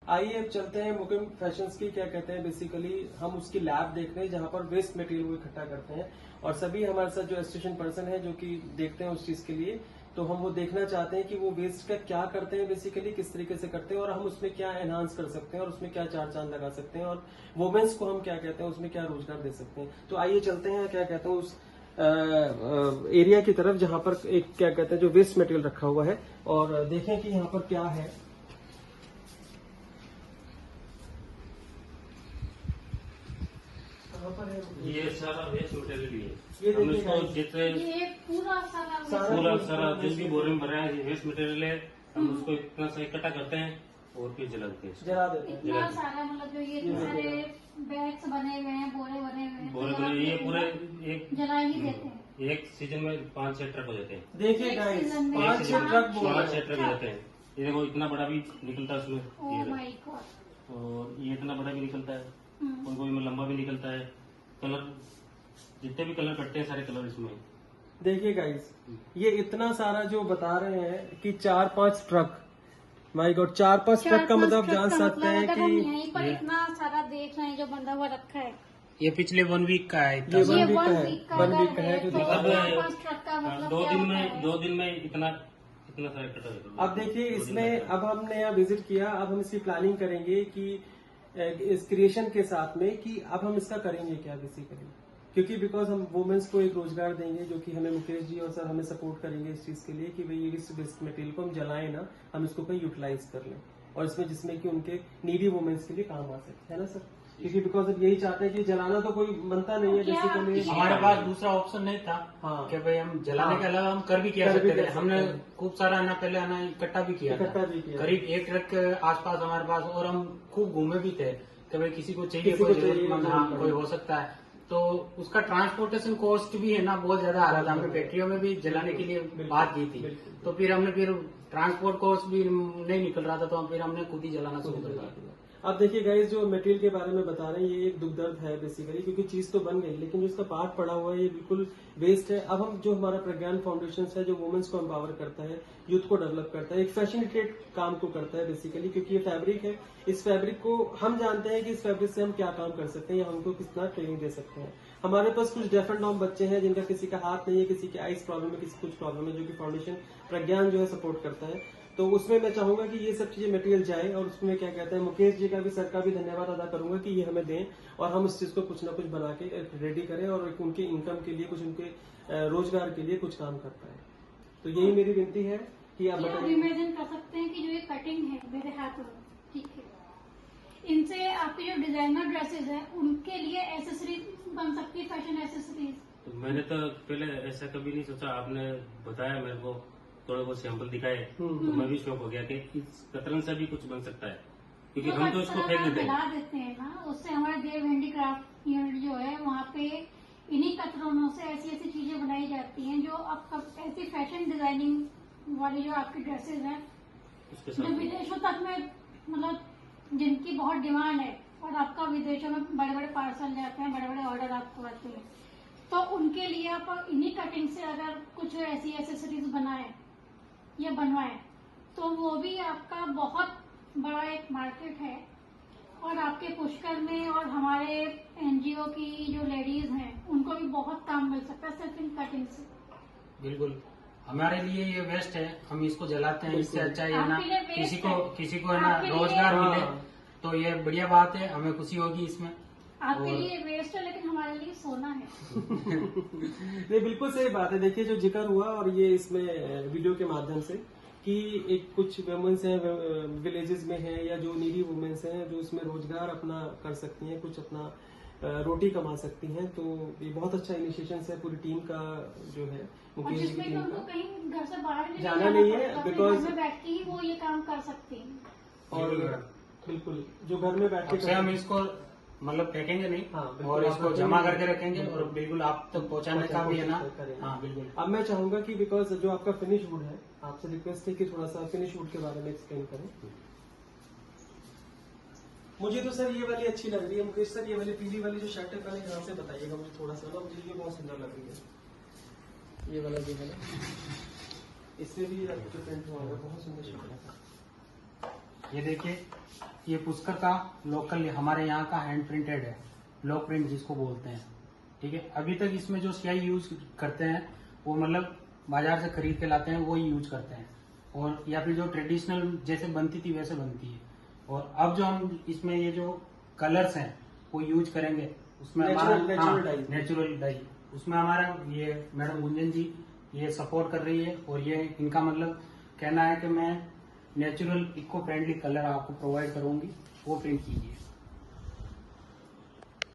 आइए अब चलते हैं मुकिम फैशंस की, क्या कहते हैं बेसिकली हम उसकी लैब देख रहे हैं जहाँ पर वेस्ट मटेरियल वो इकट्ठा करते हैं, और सभी हमारे साथ जो एसोसिएशन पर्सन है जो कि देखते हैं उस चीज के लिए, तो हम वो देखना चाहते हैं कि वो वेस्ट का क्या करते हैं बेसिकली, किस तरीके से करते हैं और हम उसमें क्या एनहांस कर सकते हैं और उसमें क्या चार चांद लगा सकते हैं और वुमेन्स को हम क्या कहते हैं उसमें क्या रोजगार दे सकते हैं। तो आइए चलते हैं क्या कहते हैं उस एरिया की तरफ जहाँ पर एक क्या कहते हैं जो वेस्ट मटेरियल रखा हुआ है, और देखें कि यहाँ पर क्या है। ये सारा वेस्ट मटेरियल ही है। ये हम देखिए इसको जितने ये पूरा सारा जो भी बोरे में भरा है ये वेस्ट मटेरियल है, हम उसको इतना सा इकट्ठा करते हैं और फिर जला देते हैं। जला देते हैं। इतना सारा मतलब जो ये इतने सारे बैग्स बने हुए हैं, बोरे बने हुए हैं, बोरे बोरे ये पूरे एक जला ही देते हैं। एक सीजन में 5-6 ट्रक हो जाते हैं। देखिए एक गाइस सीजन में 5-6 ट्रक बोल रहे हैं। 5-6 ट्रक हो जाते हैं। ये देखो इतना बड़ा भी निकलता है उसमें, ओह ये माय गॉड। और ये इतना बड़ा भी निकलता है और कोई में लंबा भी निकलता है। कलर जितने भी कलर कटते हैं सारे कलर इसमें। देखिए गाइस ये इतना सारा जो बता रहे हैं कि 4-5 ट्रक, माय गॉड 4-5 ट्रक का मतलब आप जान सकते हैं अगर हम कि यहीं पर इतना सारा देख रहे हैं जो बंधा हुआ रखा है, ये पिछले 1 वीक का है। ये 1 वीक का है, 1 वीक का है जो तो दिखा मतलब रहा है। 4-5 ट्रक का मतलब 2 क्या दिन होता में है? 2 दिन में इतना सारा इकट्ठा होता है। अब देखिए इसमें अब हमने यहाँ विजिट किया, अब हम इसकी प्लानिंग करेंगे कि इस क्रिएशन के साथ में कि अब हम इसका करेंगे क्या बेसिकली, क्योंकि बिकॉज हम वुमेन्स को एक रोजगार देंगे जो कि हमें मुकेश जी और सर हमें सपोर्ट करेंगे इस चीज के लिए कि भाई इस वेस्ट मटेरियल को हम जलाएं ना, हम इसको कहीं यूटिलाइज कर लें और इसमें जिसमें कि उनके नीडी वुमेन्स के लिए काम आ सकते है ना सर, क्योंकि बिकॉज अब यही चाहते हैं कि जलाना तो कोई बनता नहीं है क्या बेसिकली। हमारे पास दूसरा ऑप्शन नहीं था हाँ। कि भाई हम जलाने के अलावा हम कर भी किया कर भी सकते कर थे। हमने सकते हैं। खूब सारा आना पहले आना इकट्ठा भी किया इकट्ठा था, भी किया। करीब 1 ट्रक के आसपास हमारे पास, और हम खूब घूमे भी थे कि भाई किसी को चाहिए, किसी कोई को चाहिए, जरूरतमंद, जरूरत हाँ पड़े। कोई हो सकता है। तो उसका ट्रांसपोर्टेशन कॉस्ट भी है ना बहुत ज्यादा आ रहा था। हमने फैक्ट्रियों में भी जलाने के लिए बात की थी, बिल्कुल। तो फिर हमने ट्रांसपोर्ट कॉस्ट भी नहीं निकल रहा था, तो फिर हमने खुद ही जलाना शुरू कर दिया। अब देखिए गाइस जो मटेरियल के बारे में बता रहे हैं ये एक दुख दर्द है बेसिकली, क्योंकि चीज तो बन गई लेकिन जो इसका पार्ट पड़ा हुआ है ये बिल्कुल वेस्ट है। अब हम जो हमारा प्रज्ञान फाउंडेशन है जो वुमेन्स को एम्पावर करता है, यूथ को डेवलप करता है, एक फैसिलिटेट काम को करता है बेसिकली, क्योंकि ये फैब्रिक है, इस फैब्रिक को हम जानते हैं कि इस फैब्रिक से हम क्या काम कर सकते हैं या हमको कितना ट्रेनिंग दे सकते हैं। हमारे पास कुछ डेफ एंड डॉम बच्चे हैं जिनका किसी का हाथ नहीं है, किसी की आइस प्रॉब्लम है, किसी कुछ प्रॉब्लम है, जो कि फाउंडेशन प्रज्ञान जो है सपोर्ट करता है। तो उसमें मैं चाहूंगा कि ये सब चीजें मटेरियल जाए, और उसमें क्या कहते हैं मुकेश जी का भी, सर का भी धन्यवाद अदा करूंगा कि ये हमें दें और हम इस चीज को कुछ ना कुछ बना के रेडी करें और एक उनके इनकम के लिए, कुछ उनके रोजगार के लिए कुछ काम कर पाए। तो यही मेरी विनती है कि आप ये आप बताइए। इमेजिन कर सकते हैं कि जो ये कटिंग है मेरे हाथ में, ठीक है, इनसे आपकी जो डिजाइनर ड्रेसेस है उनके लिए एसेसरीज बन सकती है, फैशन एसेसरीज। तो मैंने तो पहले ऐसा कभी नहीं सोचा, आपने बताया मेरे को, थोड़े बहुत सैंपल दिखाए तो मैं भी शौक हो गया कि इस कतरन से भी कुछ बन सकता है, क्योंकि हम तो इसको फेंक देते हैं। मिला देते हैं ना, उससे हमारे देव हैंडीक्राफ्ट यूनिट जो है वहाँ पे इन्हीं कतरनों से ऐसी ऐसी चीजें बनाई जाती हैं जो अब ऐसी फैशन डिजाइनिंग वाली जो आपकी ड्रेसेस हैं उसके जो साथ विदेशों तक में मतलब जिनकी बहुत डिमांड है और आपका विदेशों में बड़े बड़े पार्सल जाते हैं, बड़े बड़े ऑर्डर आपको आते हैं, तो उनके लिए आप इन्हीं कटिंग से अगर कुछ ऐसी एसेसरीज बनाए या बनवाए तो वो भी आपका बहुत बड़ा एक मार्केट है, और आपके पुष्कर में और हमारे एनजीओ की जो लेडीज हैं उनको भी बहुत काम मिल सकता है सिर्फ इन कटिंग से। बिल्कुल हमारे लिए ये वेस्ट है, हम इसको जलाते हैं, इससे अच्छा ये ना आपके लिए waste किसी को है ना आपके लिए- रोजगार मिले, हाँ। तो ये बढ़िया बात है, हमें खुशी होगी इसमें। आपके और- लिए वेस्ट है लेकिन हमारे लिए सोना है। नहीं बिल्कुल सही बात है। देखिए जो जिक्र हुआ और ये इसमें वीडियो के माध्यम से कि एक कुछ वुमेन्स हैं विलेजेस में हैं या जो नीडी वुमेन्स हैं जो उसमें रोजगार अपना कर सकती हैं, कुछ अपना रोटी कमा सकती हैं, तो ये बहुत अच्छा इनिशिएशन है पूरी टीम का जो है और मुकेश जी की जिसमें कि टीम उनको का। कहीं घर से बाहर नहीं जाना नहीं है, पड़ता, अपने because- घर में बैठ के ही वो ये काम कर सकती हैं। और बिल्कुल जो घर में बैठ अब से हम के इसको मतलब फेंकेंगे नहीं, हाँ, बिल्कुल, और आप इसको रखेंगे जमा नहीं। करके रखेंगे और बिल्कुल आप तक पहुंचाने का भी है ना। करेंगे। हाँ बिल्कुल। अब मैं चाहूंगा कि बिकॉज जो आपका फिनिश वुड है, आपसे रिक्वेस्ट है कि थोड़ा सा फिनिश वुड के बारे में एक्सप्लेन करें। मुझे तो सर ये वाली अच्छी लग रही है मुकेश सर, ये वाली पीली वाली जो शर्ट है पहले यहाँ से बताइएगा मुझे थोड़ा सा ना, मुझे ये बहुत सुंदर लग रही है। ये वाला जो है ना, इसमें भी जो प्रिंट हुआ है बहुत सुंदर शर्ट है। ये देखिए ये पुष्कर का लोकल हमारे यहाँ का हैंड प्रिंटेड है, ब्लॉक प्रिंट जिसको बोलते हैं। ठीक है, अभी तक इसमें जो स्याही यूज करते हैं वो मतलब बाजार से खरीद के लाते हैं, वो ही यूज करते हैं, और या फिर जो ट्रेडिशनल जैसे बनती थी वैसे बनती है। और अब जो हम इसमें ये जो कलर्स हैं वो यूज करेंगे, उसमें हमारा नेचुरल डाई, उसमें हमारा ये मैडम गुंजन जी ये सपोर्ट कर रही है, और ये इनका मतलब कहना है कि मैं नेचुरल इको फ्रेंडली कलर आपको प्रोवाइड करूंगी, वो प्रिंट कीजिए।